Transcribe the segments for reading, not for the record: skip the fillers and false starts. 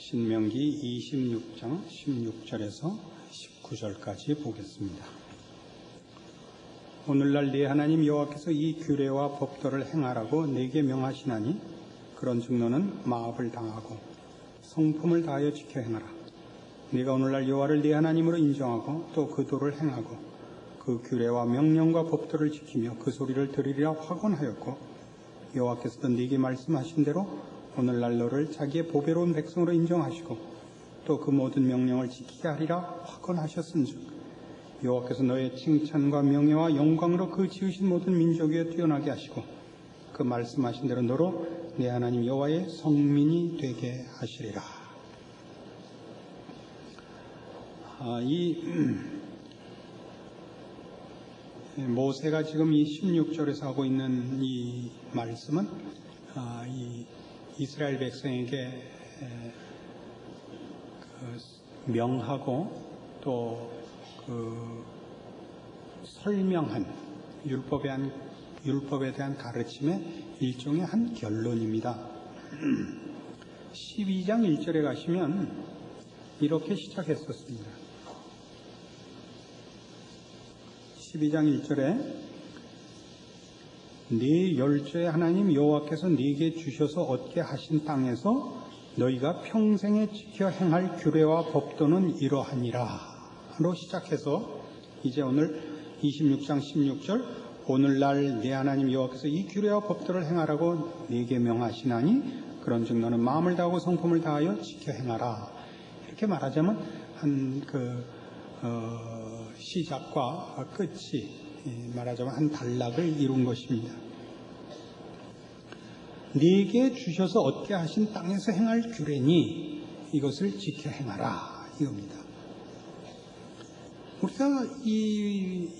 신명기 26장 16절에서 19절까지 보겠습니다. 오늘날 네 하나님 여호와께서 이 규례와 법도를 행하라고 네게 명하시나니 그런즉 너는 마압을 당하고 성품을 다하여 지켜 행하라. 네가 오늘날 여호와를 네 하나님으로 인정하고 또 그 도를 행하고 그 규례와 명령과 법도를 지키며 그 소리를 들으리라 확언하였고 여호와께서도 네게 말씀하신 대로 오늘날 너를 자기의 보배로운 백성으로 인정하시고 또 그 모든 명령을 지키게 하리라 확언하셨은즉 여호와께서 너의 칭찬과 명예와 영광으로 그 지으신 모든 민족 위에 뛰어나게 하시고 그 말씀하신 대로 너로 내 하나님 여호와의 성민이 되게 하시리라. 모세가 지금 이 16절에서 하고 있는 이 말씀은 이 이스라엘 백성에게 명하고 또 설명한 율법에 대한 가르침의 일종의 한 결론입니다. 12장 1절에 가시면 이렇게 시작했었습니다. 12장 1절에 네 열조의 하나님 여호와께서 네게 주셔서 얻게 하신 땅에서 너희가 평생에 지켜 행할 규례와 법도는 이러하니라 로 시작해서 이제 오늘 26장 16절 오늘날 네 하나님 여호와께서 이 규례와 법도를 행하라고 네게 명하시나니 그런즉 너는 마음을 다하고 성품을 다하여 지켜 행하라. 이렇게 말하자면 시작과 끝이 말하자면 한 단락을 이룬 것입니다. 네게 주셔서 얻게 하신 땅에서 행할 규례니 이것을 지켜 행하라 이겁니다. 우리가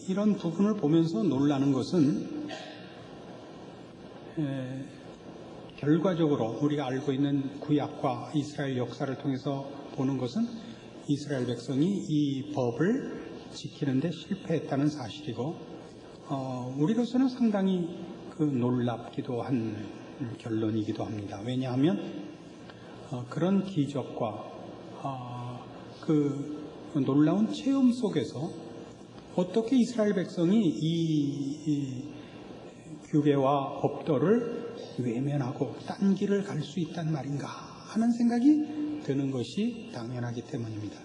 이런 부분을 보면서 놀라는 것은 결과적으로 우리가 알고 있는 구약과 이스라엘 역사를 통해서 보는 것은 이스라엘 백성이 이 법을 지키는데 실패했다는 사실이고 우리로서는 상당히 놀랍기도 한 결론이기도 합니다. 왜냐하면 그런 기적과 놀라운 체험 속에서 어떻게 이스라엘 백성이 이 규례와 법도를 외면하고 딴 길을 갈 수 있단 말인가 하는 생각이 드는 것이 당연하기 때문입니다.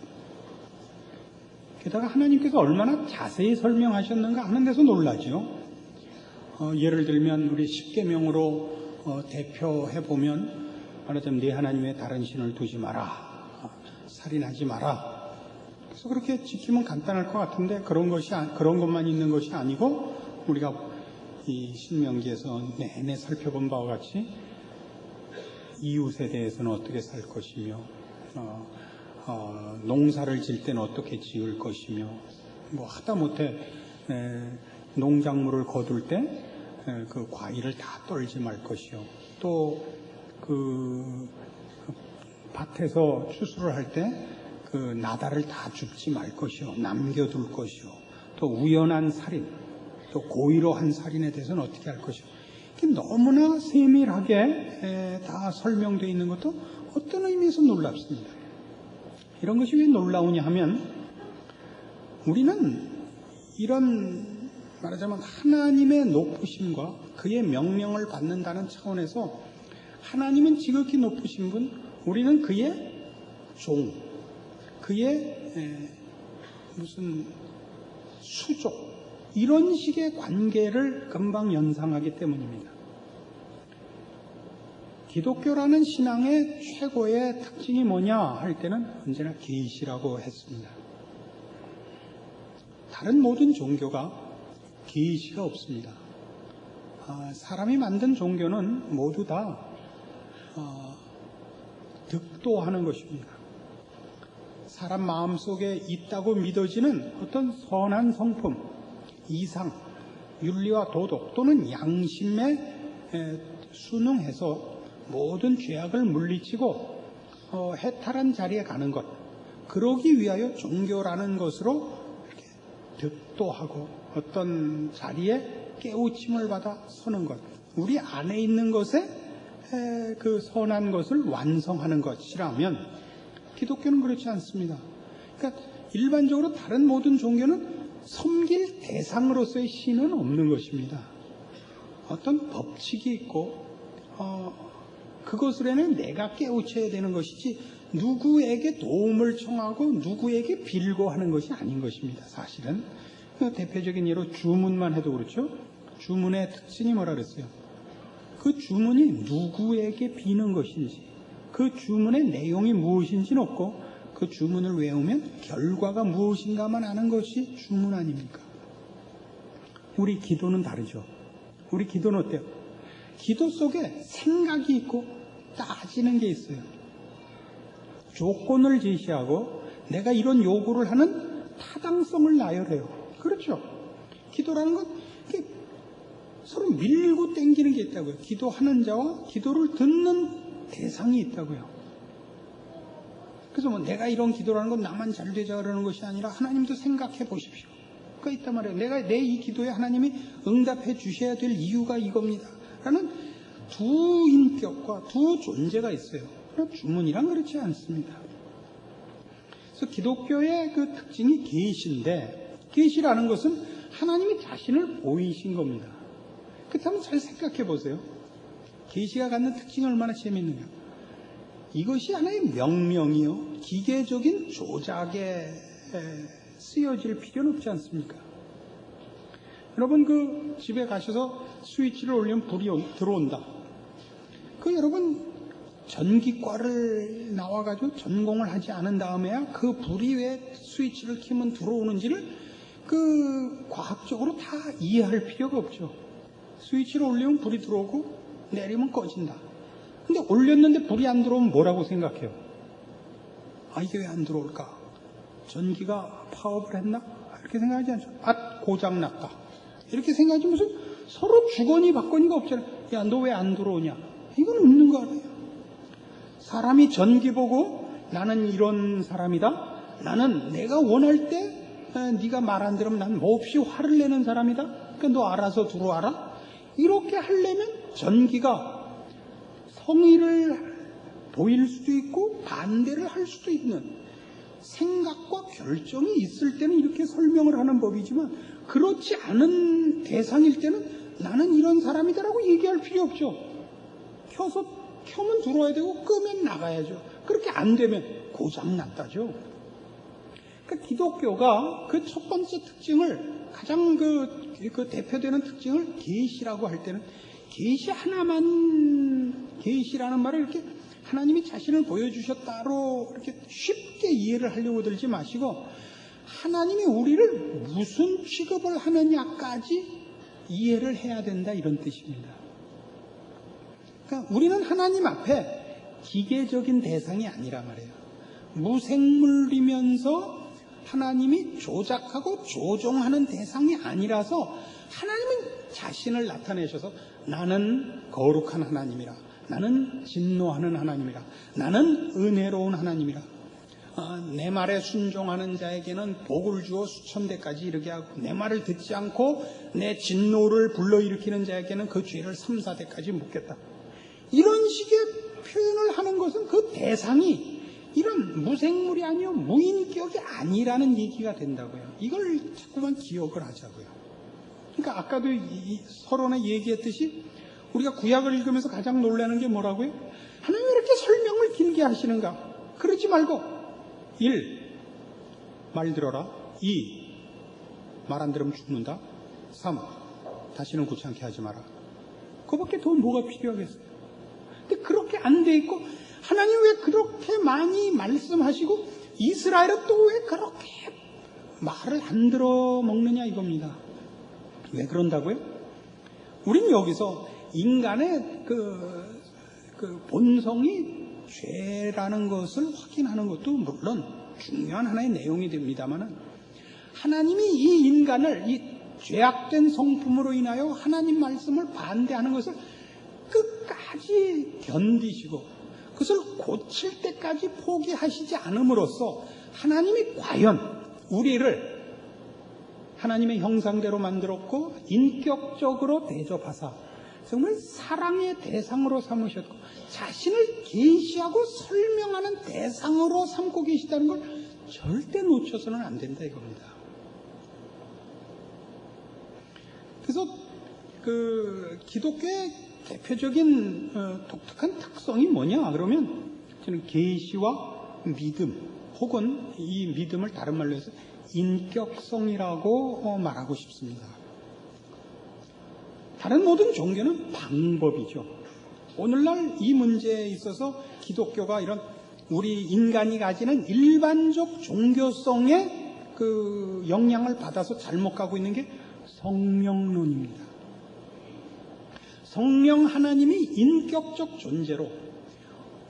게다가 하나님께서 얼마나 자세히 설명하셨는가 하는 데서 놀라죠. 예를 들면 우리 십계명으로 대표해보면 말하자면 네 하나님의 다른 신을 두지 마라, 살인하지 마라. 그래서 그렇게 지키면 간단할 것 같은데 그런 것만 있는 것이 아니고 우리가 이 신명기에서 내내 살펴본 바와 같이 이웃에 대해서는 어떻게 살 것이며 농사를 질 때는 어떻게 지을 것이며 하다못해 농작물을 거둘 때 그 과일을 다 떨지 말 것이요 또 밭에서 추수를 할 때 그 나달을 다 줍지 말 것이요 남겨둘 것이요 또 우연한 살인 또 고의로 한 살인에 대해서는 어떻게 할 것이요 너무나 세밀하게 다 설명되어 있는 것도 어떤 의미에서 놀랍습니다. 이런 것이 왜 놀라우냐 하면 우리는 이런 말하자면 하나님의 높으심과 그의 명령을 받는다는 차원에서 하나님은 지극히 높으신 분, 우리는 그의 종, 그의 무슨 수족 이런 식의 관계를 금방 연상하기 때문입니다. 기독교라는 신앙의 최고의 특징이 뭐냐 할 때는 언제나 계시라고 했습니다. 다른 모든 종교가 계시가 없습니다. 사람이 만든 종교는 모두 다 득도하는 것입니다. 사람 마음속에 있다고 믿어지는 어떤 선한 성품, 이상, 윤리와 도덕 또는 양심에 순응해서 모든 죄악을 물리치고 해탈한 자리에 가는 것, 그러기 위하여 종교라는 것으로 이렇게 득도하고 어떤 자리에 깨우침을 받아 서는 것, 우리 안에 있는 것에 그 선한 것을 완성하는 것이라면 기독교는 그렇지 않습니다. 그러니까 일반적으로 다른 모든 종교는 섬길 대상으로서의 신은 없는 것입니다. 어떤 법칙이 있고 그것으로는 내가 깨우쳐야 되는 것이지 누구에게 도움을 청하고 누구에게 빌고 하는 것이 아닌 것입니다. 사실은 대표적인 예로 주문만 해도 그렇죠. 주문의 특징이 뭐라 그랬어요? 그 주문이 누구에게 비는 것인지, 그 주문의 내용이 무엇인지는 없고 그 주문을 외우면 결과가 무엇인가만 아는 것이 주문 아닙니까? 우리 기도는 다르죠. 우리 기도는 어때요? 기도 속에 생각이 있고 따지는 게 있어요. 조건을 제시하고 내가 이런 요구를 하는 타당성을 나열해요. 그렇죠? 기도라는 건 서로 밀고 땡기는 게 있다고요. 기도하는 자와 기도를 듣는 대상이 있다고요. 그래서 뭐 내가 이런 기도라는 건 나만 잘 되자 그러는 것이 아니라 하나님도 생각해 보십시오. 그가 있단 말이에요. 내가 내 이 기도에 하나님이 응답해 주셔야 될 이유가 이겁니다. 라는 두 인격과 두 존재가 있어요. 그러나 주문이란 그렇지 않습니다. 그래서 기독교의 그 특징이 계시인데, 계시라는 것은 하나님이 자신을 보이신 겁니다. 그렇다면 잘 생각해 보세요. 계시가 갖는 특징이 얼마나 재밌느냐. 이것이 하나의 명령이요, 기계적인 조작에 쓰여질 필요는 없지 않습니까? 여러분 그 집에 가셔서 스위치를 올리면 불이 들어온다. 그 여러분 전기과를 나와가지고 전공을 하지 않은 다음에야 그 불이 왜 스위치를 켜면 들어오는지를 그 과학적으로 다 이해할 필요가 없죠. 스위치를 올리면 불이 들어오고 내리면 꺼진다. 근데 올렸는데 불이 안 들어오면 뭐라고 생각해요? 아, 이게 왜 안 들어올까? 전기가 파업을 했나? 이렇게 생각하지 않죠. 아, 고장났다. 이렇게 생각하지 무슨 서로 주거니 받거니가 없잖아요. 야, 너 왜 안 들어오냐? 이건 없는 거 알아요. 사람이 전기 보고 나는 이런 사람이다. 나는 내가 원할 때 네가 말 안 들으면 난 몹시 화를 내는 사람이다. 그러니까 너 알아서 들어와라. 이렇게 하려면 전기가 성의를 보일 수도 있고 반대를 할 수도 있는 생각과 결정이 있을 때는 이렇게 설명을 하는 법이지만, 그렇지 않은 대상일 때는 나는 이런 사람이다라고 얘기할 필요 없죠. 켜면 들어와야 되고 끄면 나가야죠. 그렇게 안 되면 고장났다죠. 그러니까 기독교가 그 첫 번째 특징을, 가장 그 대표되는 특징을 계시라고 할 때는, 계시 하나만, 계시라는 말을 이렇게 하나님이 자신을 보여주셨다로 이렇게 쉽게 이해를 하려고 들지 마시고, 하나님이 우리를 무슨 취급을 하느냐까지 이해를 해야 된다, 이런 뜻입니다. 그러니까 우리는 하나님 앞에 기계적인 대상이 아니란 말이에요. 무생물이면서 하나님이 조작하고 조종하는 대상이 아니라서 하나님은 자신을 나타내셔서 나는 거룩한 하나님이라, 나는 진노하는 하나님이라, 나는 은혜로운 하나님이라, 내 말에 순종하는 자에게는 복을 주어 수천대까지 이르게 하고, 내 말을 듣지 않고 내 진노를 불러일으키는 자에게는 그 죄를 3, 4대까지 묻겠다. 이런 식의 표현을 하는 것은 그 대상이 이런 무생물이 아니요 무인격이 아니라는 얘기가 된다고요. 이걸 자꾸만 기억을 하자고요. 그러니까 아까도 서론에 얘기했듯이 우리가 구약을 읽으면서 가장 놀라는 게 뭐라고요? 하나님 왜 이렇게 설명을 길게 하시는가? 그러지 말고 1. 말 들어라. 2. 말 안 들으면 죽는다. 3. 다시는 귀찮게 하지 마라. 그거밖에 더 뭐가 필요하겠어요? 근데 그렇게 안 돼 있고, 하나님 왜 그렇게 많이 말씀하시고 이스라엘은 또 왜 그렇게 말을 안 들어 먹느냐 이겁니다. 왜 그런다고요? 우린 여기서 인간의 그 본성이 죄라는 것을 확인하는 것도 물론 중요한 하나의 내용이 됩니다만, 하나님이 이 인간을 이 죄악된 성품으로 인하여 하나님 말씀을 반대하는 것을 끝까지 견디시고 그것을 고칠 때까지 포기하시지 않음으로써 하나님이 과연 우리를 하나님의 형상대로 만들었고 인격적으로 대접하사 정말 사랑의 대상으로 삼으셨고 자신을 계시하고 설명하는 대상으로 삼고 계시다는 걸 절대 놓쳐서는 안 된다 이겁니다. 그래서 그 기독교의 대표적인 독특한 특성이 뭐냐 그러면 저는 계시와 믿음 혹은 이 믿음을 다른 말로 해서 인격성이라고 말하고 싶습니다. 다른 모든 종교는 방법이죠. 오늘날 이 문제에 있어서 기독교가 이런 우리 인간이 가지는 일반적 종교성의 그 영향을 받아서 잘못 가고 있는 게 성령론입니다. 성령 하나님이 인격적 존재로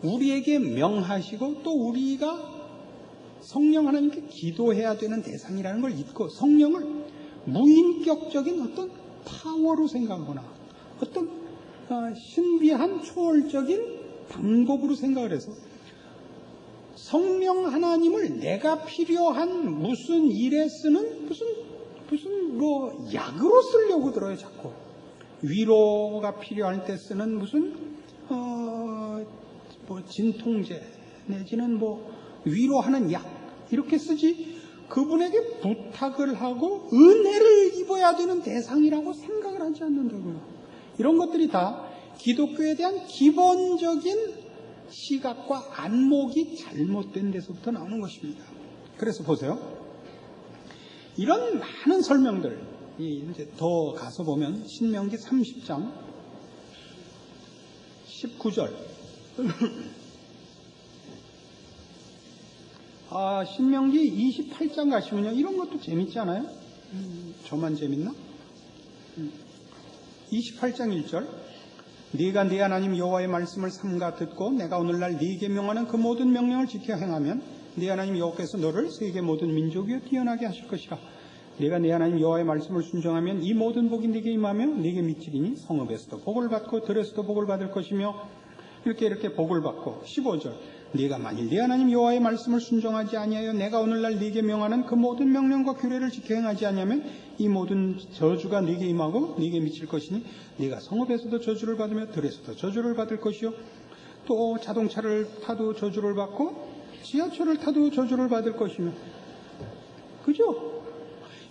우리에게 명하시고 또 우리가 성령 하나님께 기도해야 되는 대상이라는 걸 잊고 성령을 무인격적인 어떤 파워로 생각하거나 어떤 신비한 초월적인 방법으로 생각을 해서 성령 하나님을 내가 필요한 무슨 일에 쓰는 무슨 뭐 약으로 쓰려고 들어요 자꾸. 위로가 필요할 때 쓰는 무슨 뭐 진통제 내지는 뭐 위로하는 약 이렇게 쓰지 그분에게 부탁을 하고 은혜를 입어야 되는 대상이라고 생각을 하지 않는다고요. 이런 것들이 다 기독교에 대한 기본적인 시각과 안목이 잘못된 데서부터 나오는 것입니다. 그래서 보세요. 이런 많은 설명들 이제 더 가서 보면 신명기 30장 19절 신명기 28장 가시면요 이런 것도 재밌지 않아요? 저만 재밌나? 28장 1절 네가 네 하나님 여호와의 말씀을 삼가 듣고 내가 오늘날 네게 명하는 그 모든 명령을 지켜 행하면 네 하나님 여호와께서 너를 세계 모든 민족이여 뛰어나게 하실 것이라. 네가 네 하나님 여호와의 말씀을 순종하면 이 모든 복이 네게 임하며 네게 미치리니 성읍에서도 복을 받고 들에서도 복을 받을 것이며 이렇게 복을 받고 15절 네가 만일 네 하나님 여호와의 말씀을 순종하지 아니하여 내가 오늘날 네게 명하는 그 모든 명령과 규례를 지켜 행하지 아니하면 이 모든 저주가 네게 임하고 네게 미칠 것이니 네가 성읍에서도 저주를 받으며 들에서도 저주를 받을 것이요 또 자동차를 타도 저주를 받고 지하철을 타도 저주를 받을 것이며 그죠?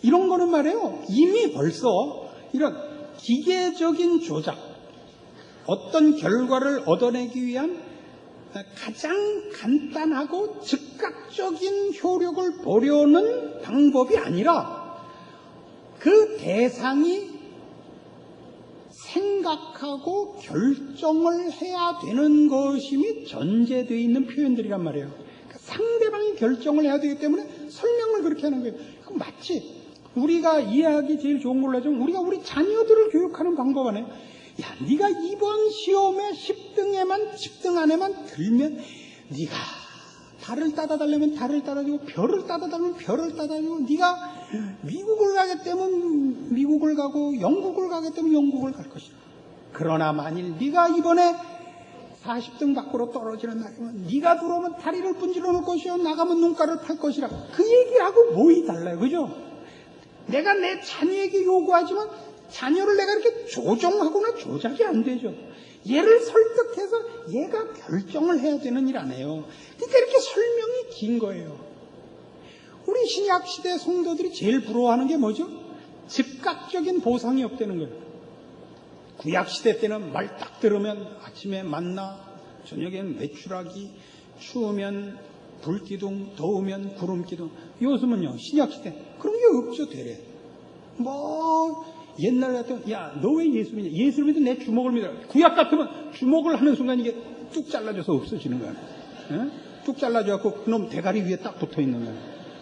이런 거는 말이에요. 이미 벌써 이런 기계적인 조작, 어떤 결과를 얻어내기 위한 가장 간단하고 즉각적인 효력을 보려는 방법이 아니라 그 대상이 생각하고 결정을 해야 되는 것임이 전제되어 있는 표현들이란 말이에요. 그러니까 상대방이 결정을 해야 되기 때문에 설명을 그렇게 하는 거예요. 그럼 마치 우리가 이해하기 제일 좋은 걸로 하자면 우리가 우리 자녀들을 교육하는 방법 안에 야, 네가 이번 시험에 10등 안에만 들면 네가 달을 따다달라면 달을 따다주고 별을 따다달라면 별을 따다주고 네가 미국을 가겠다면 미국을 가고 영국을 가겠다면 영국을 갈 것이다. 그러나 만일 네가 이번에 40등 밖으로 떨어지는 날이면 네가 들어오면 다리를 분질러 놓을 것이요 나가면 눈가를 팔 것이라. 그 얘기하고 뭐이 달라요. 그죠? 내가 내 자녀에게 요구하지만 자녀를 내가 이렇게 조종하거나 조작이 안 되죠. 얘를 설득해서 얘가 결정을 해야 되는 일 아니에요. 그러니까 이렇게 설명이 긴 거예요. 우리 신약시대 성도들이 제일 부러워하는 게 뭐죠? 즉각적인 보상이 없다는 거예요. 구약시대 때는 말 딱 들으면 아침에 만나, 저녁엔 메추라기, 추우면 불기둥, 더우면 구름기둥. 요즘은요, 신약시대 그런 게 없죠, 되레. 옛날 같으면 야, 너 왜 예수 믿냐? 예수를 믿으면 내 주먹을 믿어라. 구약 같으면 주먹을 하는 순간 이게 뚝 잘라져서 없어지는 거야. 예? 뚝 잘라져갖고 그놈 대가리 위에 딱 붙어 있는 거야.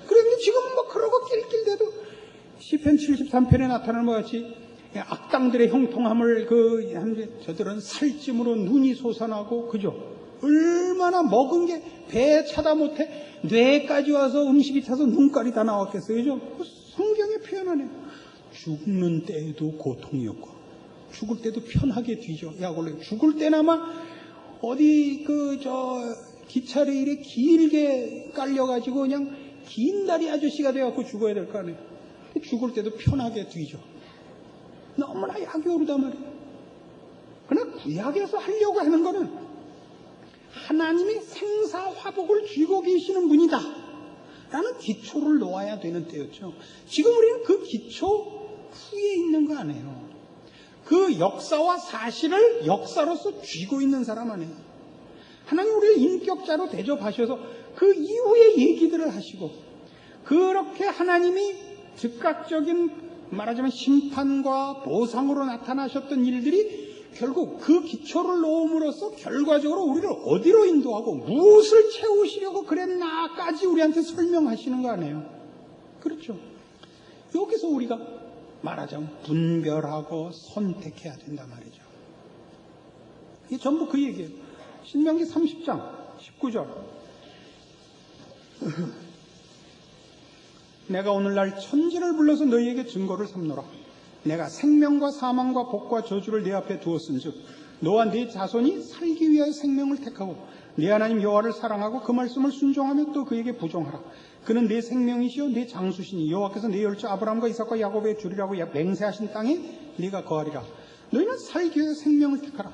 그런데 지금은 그러고 낄낄대도 시편 73편에 나타나는 것 같이 악당들의 형통함을 저들은 살찜으로 눈이 솟아나고 그죠? 얼마나 먹은 게 배에 차다 못해 뇌까지 와서 음식이 차서 눈깔이 다 나왔겠어요. 그죠? 성경에 표현하네요. 죽는 때에도 고통이 없고 죽을 때도 편하게 뒤져. 야, 원래 죽을 때나마 어디 기차 레일에 길게 깔려가지고 그냥 긴 다리 아저씨가 돼갖고 죽어야 될 거 아니에요. 죽을 때도 편하게 뒤져. 너무나 약이 오르단 말이에요. 그러나 구약에서 하려고 하는 것은 하나님이 생사화복을 쥐고 계시는 분이다 라는 기초를 놓아야 되는 때였죠. 지금 우리는 그 기초 후에 있는 거 아니에요. 그 역사와 사실을 역사로서 쥐고 있는 사람 아니에요. 하나님 우리를 인격자로 대접하셔서 그 이후의 얘기들을 하시고, 그렇게 하나님이 즉각적인 말하자면 심판과 보상으로 나타나셨던 일들이 결국 그 기초를 놓음으로써 결과적으로 우리를 어디로 인도하고 무엇을 채우시려고 그랬나까지 우리한테 설명하시는 거 아니에요. 그렇죠. 여기서 우리가 말하자면 분별하고 선택해야 된단 말이죠. 이게 전부 그 얘기예요. 신명기 30장 19절. 내가 오늘날 천지를 불러서 너희에게 증거를 삼노라. 내가 생명과 사망과 복과 저주를 내 앞에 두었은즉 너와 네 자손이 살기 위하여 생명을 택하고 네 하나님 여호와를 사랑하고 그 말씀을 순종하며 또 그에게 부종하라. 그는 내 생명이시요 내 장수시니 여호와께서 내 열조 아브라함과 이삭과 야곱에 주리라고 맹세하신 땅에 네가 거하리라. 너희는 살기 위하여 생명을 택하라.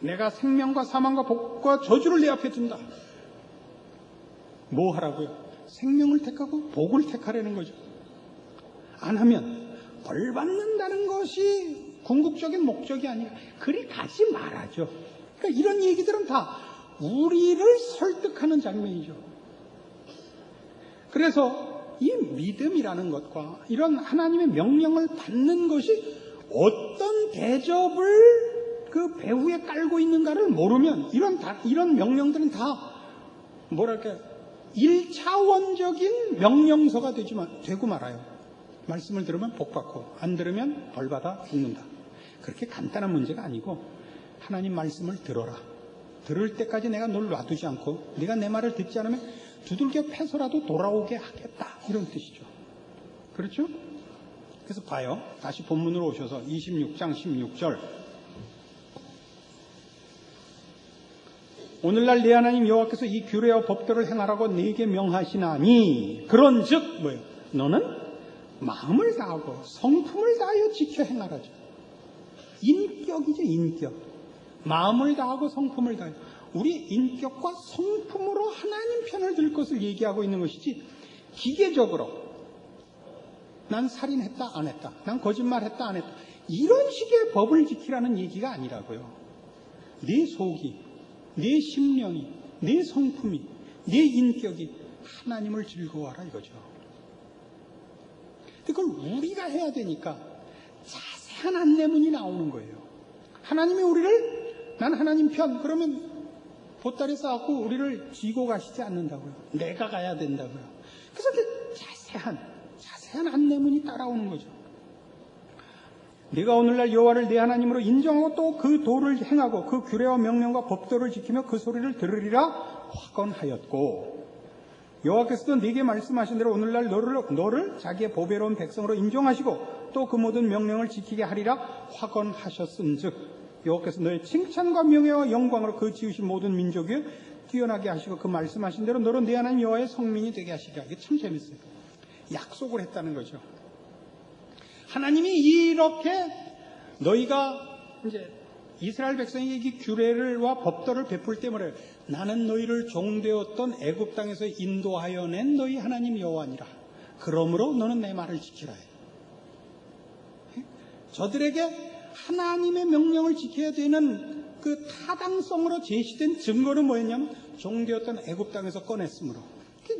내가 생명과 사망과 복과 저주를 내 앞에 둔다. 뭐 하라고요? 생명을 택하고 복을 택하라는 거죠. 안 하면 벌 받는다는 것이 궁극적인 목적이 아니라 그리 가지 말아죠. 그러니까 이런 얘기들은 다 우리를 설득하는 장면이죠. 그래서 이 믿음이라는 것과 이런 하나님의 명령을 받는 것이 어떤 대접을 그 배후에 깔고 있는가를 모르면 이런 명령들은 다 뭐랄까 1차원적인 명령서가 되고 말아요. 말씀을 들으면 복받고 안 들으면 벌받아 죽는다. 그렇게 간단한 문제가 아니고 하나님 말씀을 들어라. 들을 때까지 내가 널 놔두지 않고 네가 내 말을 듣지 않으면 두들겨 패서라도 돌아오게 하겠다. 이런 뜻이죠. 그렇죠? 그래서 봐요. 다시 본문으로 오셔서 26장 16절. 오늘날 내 하나님 여호와께서 이 규례와 법도를 행하라고 네게 명하시나니 그런즉 뭐예요? 너는 마음을 다하고 성품을 다하여 지켜 행하라죠. 인격이죠. 인격. 마음을 다하고 성품을 다하여. 우리 인격과 성품으로 하나님 편을 들 것을 얘기하고 있는 것이지 기계적으로 난 살인했다 안 했다, 난 거짓말했다 안 했다, 이런 식의 법을 지키라는 얘기가 아니라고요. 네 속이, 네 심령이, 네 성품이, 네 인격이 하나님을 즐거워하라 이거죠. 그걸 우리가 해야 되니까 자세한 안내문이 나오는 거예요. 하나님이 우리를 난 하나님 편 그러면 보따리 쌓고 우리를 지고 가시지 않는다고요. 내가 가야 된다고요. 그래서 자세한 안내문이 따라오는 거죠. 네가 오늘날 여호와를 내 하나님으로 인정하고 또 그 도를 행하고 그 규례와 명령과 법도를 지키며 그 소리를 들으리라 확언하였고, 여호와께서도 네게 말씀하신 대로 오늘날 너를 자기의 보배로운 백성으로 인정하시고 또 그 모든 명령을 지키게 하리라 확언하셨은즉 여호와께서 너의 칭찬과 명예와 영광으로 그 지으신 모든 민족 위에 뛰어나게 하시고 그 말씀하신 대로 너로 내 하나님 여호와의 성민이 되게 하시리라. 이게 참 재밌어요. 약속을 했다는 거죠. 하나님이 이렇게 너희가 이제 이스라엘 백성에게 이 규례와 법도를 베풀 때 뭐래요? 나는 너희를 종되었던 애굽 땅에서 인도하여 낸 너희 하나님 여호와니라. 그러므로 너는 내 말을 지키라. 저들에게 하나님의 명령을 지켜야 되는 그 타당성으로 제시된 증거는 뭐였냐면 종되었던 애굽 땅에서 꺼냈으므로.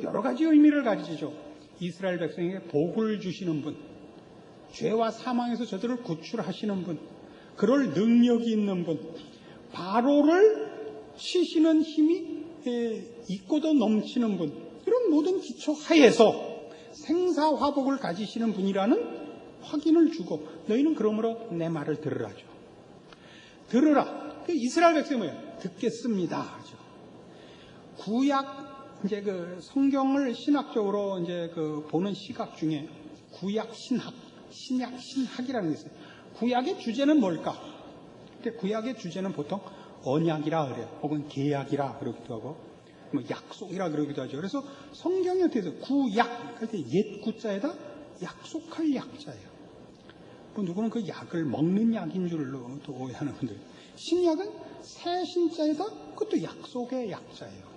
여러 가지 의미를 가지죠. 이스라엘 백성에게 복을 주시는 분, 죄와 사망에서 저들을 구출하시는 분, 그럴 능력이 있는 분, 바로를 치시는 힘이 있고도 넘치는 분, 이런 모든 기초 하에서 생사화복을 가지시는 분이라는 확인을 주고 너희는 그러므로 내 말을 들으라죠. 들으라. 이스라엘 백성이 뭐예요? 듣겠습니다. 하죠. 구약 이제 그 성경을 신학적으로 이제 그 보는 시각 중에 구약 신학, 신약 신학이라는 게 있어요. 구약의 주제는 뭘까? 근데 구약의 주제는 보통 언약이라 그래요. 혹은 계약이라 그러기도 하고, 뭐 약속이라 그러기도 하죠. 그래서 성경이 어떻게 해서 구약 할 때 옛 구자에다 약속할 약자예요. 누구는 그 약을 먹는 약인 줄로도 오해하는 분들. 신약은 새 신자에다 그것도 약속의 약자예요.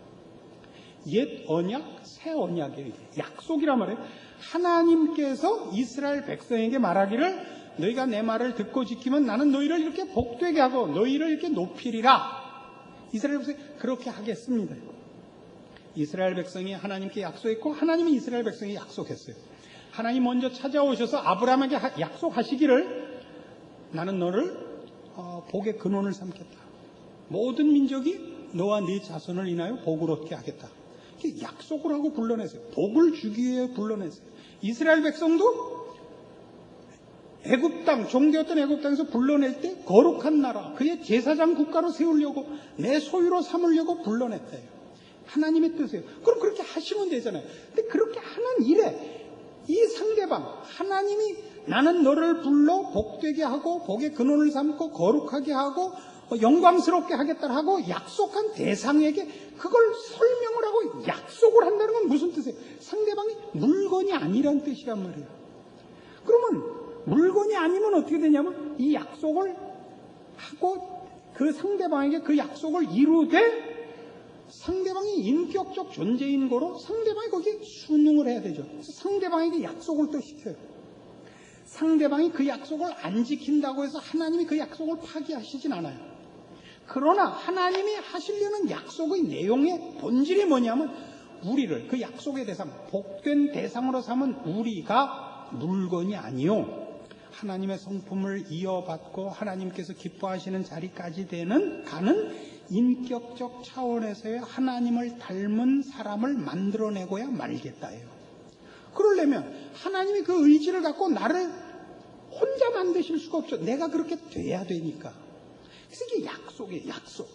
옛 언약, 새 언약이에요. 약속이란 말이에요. 하나님께서 이스라엘 백성에게 말하기를 너희가 내 말을 듣고 지키면 나는 너희를 이렇게 복되게 하고 너희를 이렇게 높이리라. 이스라엘 백성이 그렇게 하겠습니다. 이스라엘 백성이 하나님께 약속했고 하나님이 이스라엘 백성에 약속했어요. 하나님 먼저 찾아오셔서 아브라함에게 약속하시기를 나는 너를 복의 근원을 삼겠다. 모든 민족이 너와 네 자손을 인하여 복을 얻게 하겠다. 약속을 하고 불러냈어요. 복을 주기 위해 불러냈어요. 이스라엘 백성도 애굽 땅, 종되었던 애굽 땅에서 불러낼 때 거룩한 나라, 그의 제사장 국가로 세우려고 내 소유로 삼으려고 불러냈대요. 하나님의 뜻이에요. 그럼 그렇게 하시면 되잖아요. 근데 그렇게 하는 일에 이 상대방, 하나님이 나는 너를 불러 복되게 하고 복의 근원을 삼고 거룩하게 하고 영광스럽게 하겠다 하고 약속한 대상에게 그걸 설명을 하고 약속을 한다는 건 무슨 뜻이에요? 상대방이 물건이 아니란 뜻이란 말이에요. 그러면 물건이 아니면 어떻게 되냐면 이 약속을 하고 그 상대방에게 그 약속을 이루되 상대방이 인격적 존재인 거로 상대방이 거기에 순응을 해야 되죠. 그래서 상대방에게 약속을 또 시켜요. 상대방이 그 약속을 안 지킨다고 해서 하나님이 그 약속을 파기하시진 않아요. 그러나 하나님이 하시려는 약속의 내용의 본질이 뭐냐면 우리를 그 약속의 대상, 복된 대상으로 삼은 우리가 물건이 아니요 하나님의 성품을 이어받고 하나님께서 기뻐하시는 자리까지 가는 인격적 차원에서의 하나님을 닮은 사람을 만들어내고야 말겠다예요. 그러려면 하나님이 그 의지를 갖고 나를 혼자 만드실 수가 없죠. 내가 그렇게 돼야 되니까. 그래서 이게 약속이에요. 약속.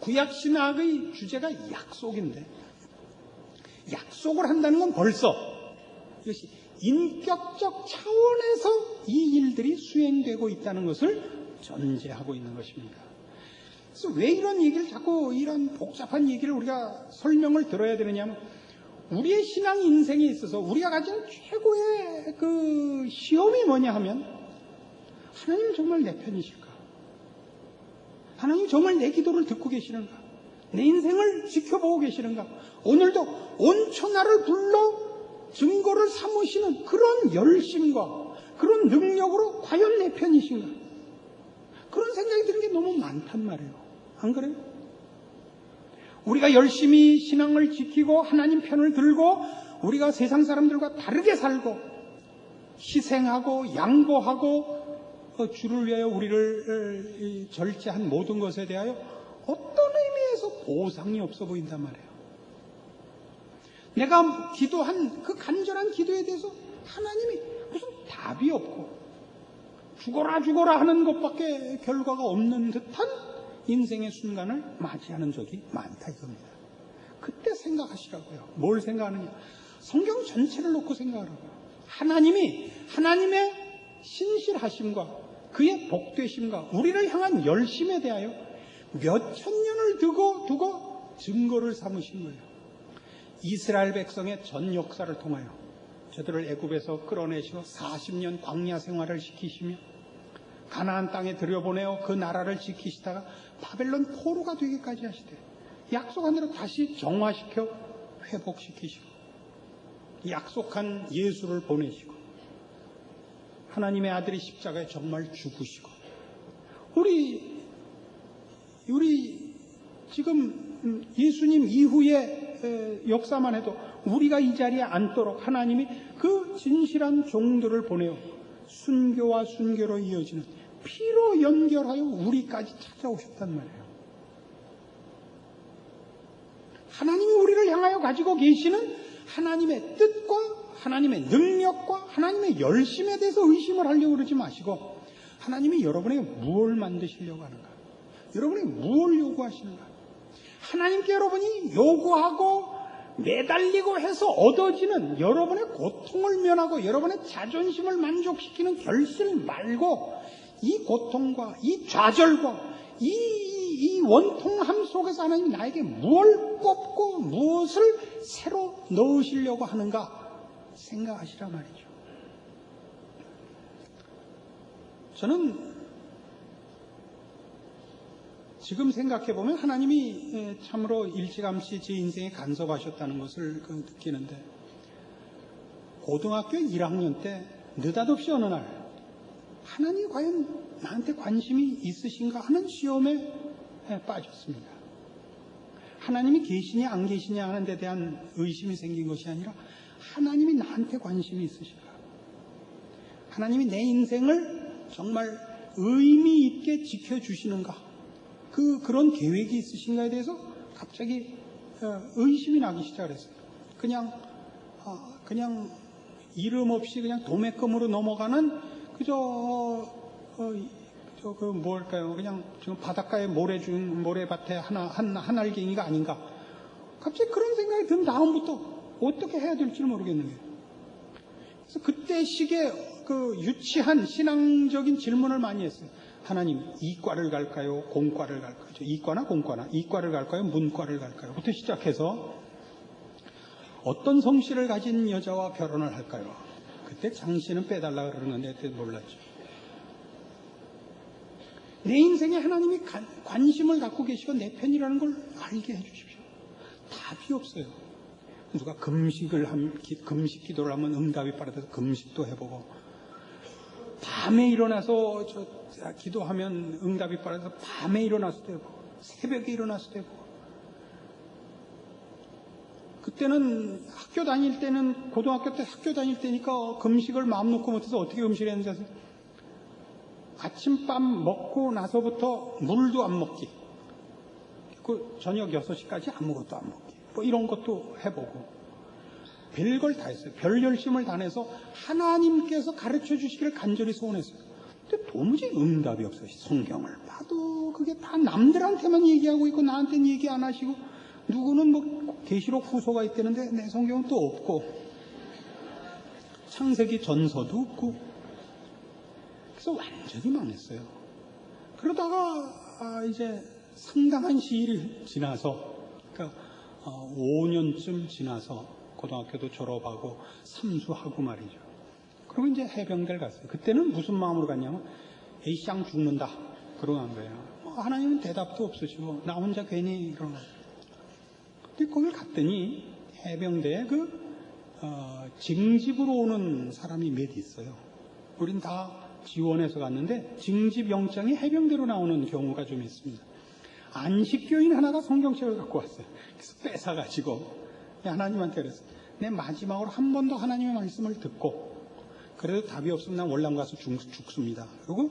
구약신학의 주제가 약속인데 약속을 한다는 건 벌써 이것이 인격적 차원에서 이 일들이 수행되고 있다는 것을 전제하고 있는 것입니다. 그래서 왜 이런 얘기를 자꾸 이런 복잡한 얘기를 우리가 설명을 들어야 되느냐면 우리의 신앙 인생에 있어서 우리가 가진 최고의 그 시험이 뭐냐 하면 하나님 정말 내 편이실까? 하나님 정말 내 기도를 듣고 계시는가? 내 인생을 지켜보고 계시는가? 오늘도 온천 나를 불러 증거를 삼으시는 그런 열심과 그런 능력으로 과연 내 편이신가? 그런 생각이 드는 게 너무 많단 말이에요. 안 그래요? 우리가 열심히 신앙을 지키고 하나님 편을 들고 우리가 세상 사람들과 다르게 살고 희생하고 양보하고 주를 위하여 우리를 절제한 모든 것에 대하여 어떤 의미에서 보상이 없어 보인단 말이에요. 내가 기도한 그 간절한 기도에 대해서 하나님이 무슨 답이 없고 죽어라 하는 것밖에 결과가 없는 듯한 인생의 순간을 맞이하는 적이 많다 이겁니다. 그때 생각하시라고요. 뭘 생각하느냐? 성경 전체를 놓고 생각하라고요. 하나님의 신실하심과 그의 복되심과 우리를 향한 열심에 대하여 몇천 년을 두고 증거를 삼으신 거예요. 이스라엘 백성의 전 역사를 통하여 저들을 애굽에서 끌어내시고 40년 광야 생활을 시키시며 가나안 땅에 들여보내어 그 나라를 지키시다가 바벨론 포로가 되기까지 하시되 약속한 대로 다시 정화시켜 회복시키시고 약속한 예수를 보내시고 하나님의 아들이 십자가에 정말 죽으시고 우리 지금 예수님 이후의 역사만 해도 우리가 이 자리에 앉도록 하나님이 그 진실한 종들을 보내어 순교와 순교로 이어지는 피로 연결하여 우리까지 찾아오셨단 말이에요. 하나님이 우리를 향하여 가지고 계시는 하나님의 뜻과 하나님의 능력과 하나님의 열심에 대해서 의심을 하려고 그러지 마시고 하나님이 여러분에게 무엇을 만드시려고 하는가? 여러분이 무엇을 요구하시는가? 하나님께 여러분이 요구하고 매달리고 해서 얻어지는 여러분의 고통을 면하고 여러분의 자존심을 만족시키는 결실 말고 이 고통과 이 좌절과 이 원통함 속에서 하나님이 나에게 무엇을 뽑고 무엇을 새로 넣으시려고 하는가 생각하시란 말이죠. 저는 지금 생각해보면 하나님이 참으로 일찌감치 제 인생에 간섭하셨다는 것을 느끼는데, 고등학교 1학년 때 느닷없이 어느 날 하나님이 과연 나한테 관심이 있으신가 하는 시험에 빠졌습니다. 하나님이 계시냐 안 계시냐 하는 데 대한 의심이 생긴 것이 아니라 하나님이 나한테 관심이 있으신가, 하나님이 내 인생을 정말 의미 있게 지켜주시는가, 그런 계획이 있으신가에 대해서 갑자기 의심이 나기 시작했어요. 그냥 이름 없이 그냥 도매금으로 넘어가는 뭘까요? 그냥 지금 바닷가에 모래밭에 한 알갱이가 아닌가. 갑자기 그런 생각이 든 다음부터 어떻게 해야 될지 모르겠는 거예요. 그래서 그때 시기에 유치한 신앙적인 질문을 많이 했어요. 하나님, 이과를 갈까요? 공과를 갈까요? 이과나 공과나, 이과를 갈까요? 문과를 갈까요? 부터 시작해서 어떤 성씨를 가진 여자와 결혼을 할까요? 그때 장씨는 빼달라 그러는데 그때 몰랐죠. 내 인생에 하나님이 관심을 갖고 계시고 내 편이라는 걸 알게 해주십시오. 답이 없어요. 누가 금식 기도를 하면 응답이 빠르다서 금식도 해보고, 밤에 일어나서 기도하면 응답이 빠르다서 밤에 일어나서도 해보고, 새벽에 일어나서도 해보고. 그때는 학교 다닐 때는, 고등학교 때 학교 다닐 때니까 금식을 마음 놓고 못해서 어떻게 금식을 했는지 아세요? 아침밥 먹고 나서부터 물도 안 먹기, 저녁 6시까지 아무것도 안 먹기, 이런 것도 해보고, 별걸 다 했어요. 별 열심을 다해서 하나님께서 가르쳐 주시기를 간절히 소원했어요. 근데 도무지 응답이 없어요. 성경을 봐도 그게 다 남들한테만 얘기하고 있고 나한테는 얘기 안 하시고, 누구는 계시록 후소가 있다는데 내 성경은 또 없고, 창세기 전서도 없고, 그래서 완전히 망했어요. 그러다가 이제 상당한 시일이 지나서, 그러니까 5년쯤 지나서 고등학교도 졸업하고 삼수하고 말이죠. 그리고 이제 해병대를 갔어요. 그때는 무슨 마음으로 갔냐면, 에이 쌍 죽는다 그러고 간 거예요. 하나님은 대답도 없으시고 나 혼자 괜히 그런 거예요. 근데 거길 갔더니 해병대에 징집으로 오는 사람이 몇 있어요. 우린 다 지원해서 갔는데 징집 영장이 해병대로 나오는 경우가 좀 있습니다. 안식교인 하나가 성경책을 갖고 왔어요. 그래서 뺏어가지고 하나님한테 그랬어요. 내 마지막으로 한 번 더 하나님의 말씀을 듣고, 그래도 답이 없으면 난 월남 가서 죽습니다. 그리고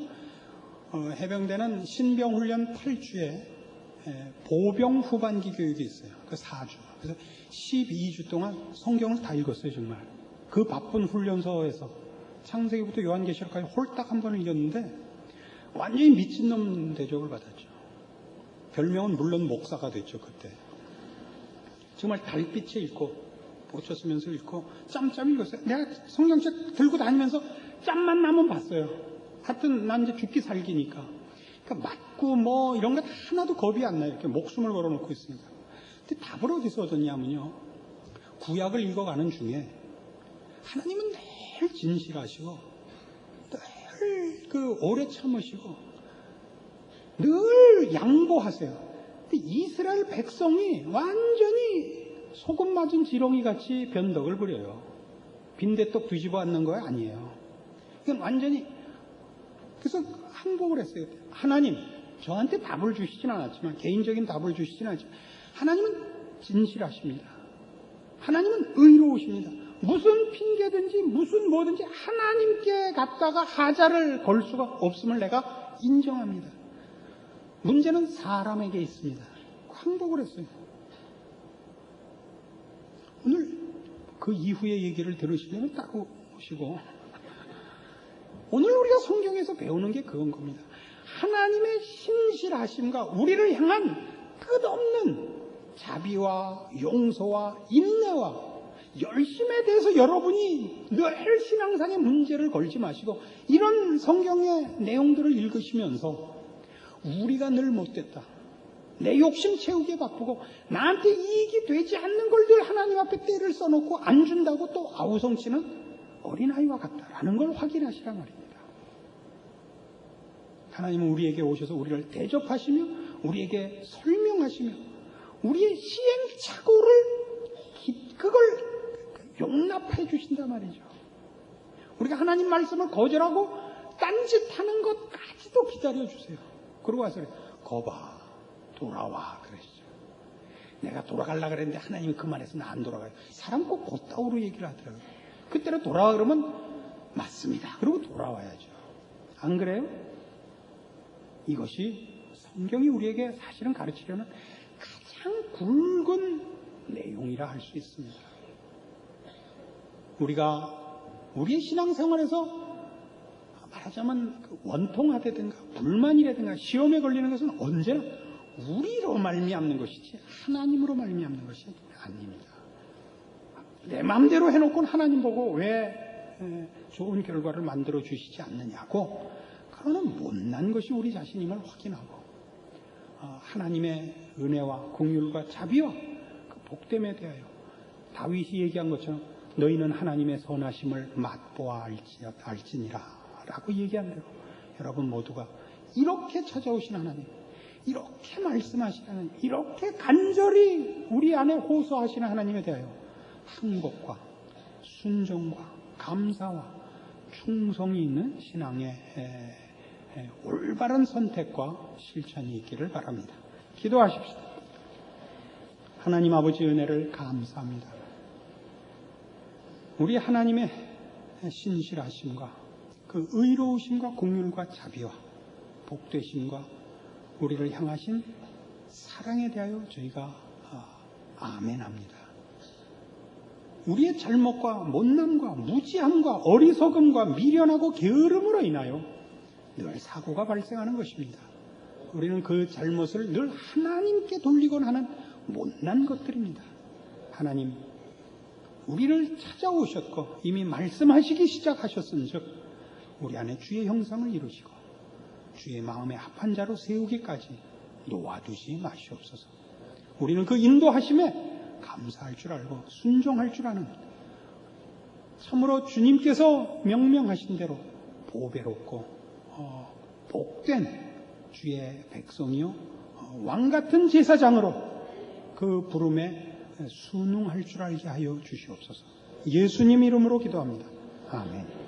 해병대는 신병훈련 8주에 보병 후반기 교육이 있어요. 그 4주. 그래서 12주 동안 성경을 다 읽었어요. 정말 그 바쁜 훈련소에서 창세기부터 요한계시록까지 홀딱 한 번을 읽었는데 완전히 미친놈 대접을 받았죠. 별명은 물론 목사가 됐죠. 그때 정말 달빛에 읽고 보초 쓰면서 읽고 짬짬 읽었어요. 내가 성경책 들고 다니면서 짬만 나면 봤어요. 하여튼 난 이제 죽기 살기니까. 그러니까 맞고 이런 것 하나도 겁이 안 나요. 이렇게 목숨을 걸어놓고 있으니까. 근데 답을 어디서 얻었냐면요, 구약을 읽어가는 중에 하나님은 늘 진실하시고 늘 오래 참으시고 늘 양보하세요. 근데 이스라엘 백성이 완전히 소금 맞은 지렁이 같이 변덕을 부려요. 빈대떡 뒤집어 앉는 거 아니에요. 이건 완전히. 그래서 항복을 했어요. 하나님, 저한테 답을 주시진 않았지만, 개인적인 답을 주시진 않았지만, 하나님은 진실하십니다. 하나님은 의로우십니다. 무슨 핑계든지 무슨 뭐든지 하나님께 갖다가 하자를 걸 수가 없음을 내가 인정합니다. 문제는 사람에게 있습니다. 항복을 했어요. 오늘 그 이후의 얘기를 들으시려면 따로 오시고, 오늘 우리가 성경에서 배우는 게 그건 겁니다. 하나님의 신실하심과 우리를 향한 끝없는 자비와 용서와 인내와 열심에 대해서 여러분이 늘 신앙상의 문제를 걸지 마시고 이런 성경의 내용들을 읽으시면서 우리가 늘 못됐다, 내 욕심 채우기에 바쁘고 나한테 이익이 되지 않는 걸 늘 하나님 앞에 때를 써놓고 안 준다고 또 아우성치는 어린아이와 같다라는 걸 확인하시란 말입니다. 하나님은 우리에게 오셔서 우리를 대접하시며 우리에게 설명하시며 우리의 시행착오를 그걸 용납해 주신단 말이죠. 우리가 하나님 말씀을 거절하고 딴짓하는 것까지도 기다려주세요. 그러고 와서 거봐 돌아와 그러시죠. 내가 돌아가려고 그랬는데 하나님이 그만해서 나 안 돌아가요. 사람 꼭 곧다우로 얘기를 하더라고요. 그때는 돌아와 그러면 맞습니다. 그리고 돌아와야죠. 안 그래요? 이것이 성경이 우리에게 사실은 가르치려는 가장 굵은 내용이라 할 수 있습니다. 우리가 우리의 신앙생활에서 말하자면 원통하다든가 불만이라든가 시험에 걸리는 것은 언제나 우리로 말미암는 것이지 하나님으로 말미암는 것이 아닙니다. 내 마음대로 해놓고는 하나님 보고 왜 좋은 결과를 만들어 주시지 않느냐고 그러는 못난 것이 우리 자신임을 확인하고 하나님의 은혜와 긍휼과 자비와 그 복됨에 대하여 다윗이 얘기한 것처럼 너희는 하나님의 선하심을 맛보아 알지니라 라고 얘기한 대로 여러분 모두가 이렇게 찾아오신 하나님, 이렇게 말씀하시는 하나님, 이렇게 간절히 우리 안에 호소하시는 하나님에 대하여 항복과 순종과 감사와 충성이 있는 신앙의 올바른 선택과 실천이 있기를 바랍니다. 기도하십시다. 하나님 아버지 은혜를 감사합니다. 우리 하나님의 신실하심과 그 의로우심과 긍휼과 자비와 복되심과 우리를 향하신 사랑에 대하여 저희가 아멘합니다. 우리의 잘못과 못남과 무지함과 어리석음과 미련하고 게으름으로 인하여 늘 사고가 발생하는 것입니다. 우리는 그 잘못을 늘 하나님께 돌리곤 하는 못난 것들입니다. 하나님, 우리를 찾아오셨고 이미 말씀하시기 시작하셨은즉 우리 안에 주의 형상을 이루시고 주의 마음에 합한 자로 세우기까지 놓아두지 마시옵소서. 우리는 그 인도하심에 감사할 줄 알고 순종할 줄 아는 참으로 주님께서 명명하신 대로 보배롭고 복된 주의 백성이요 왕같은 제사장으로 그 부름에 순응할 줄 알게 하여 주시옵소서. 예수님 이름으로 기도합니다. 아멘.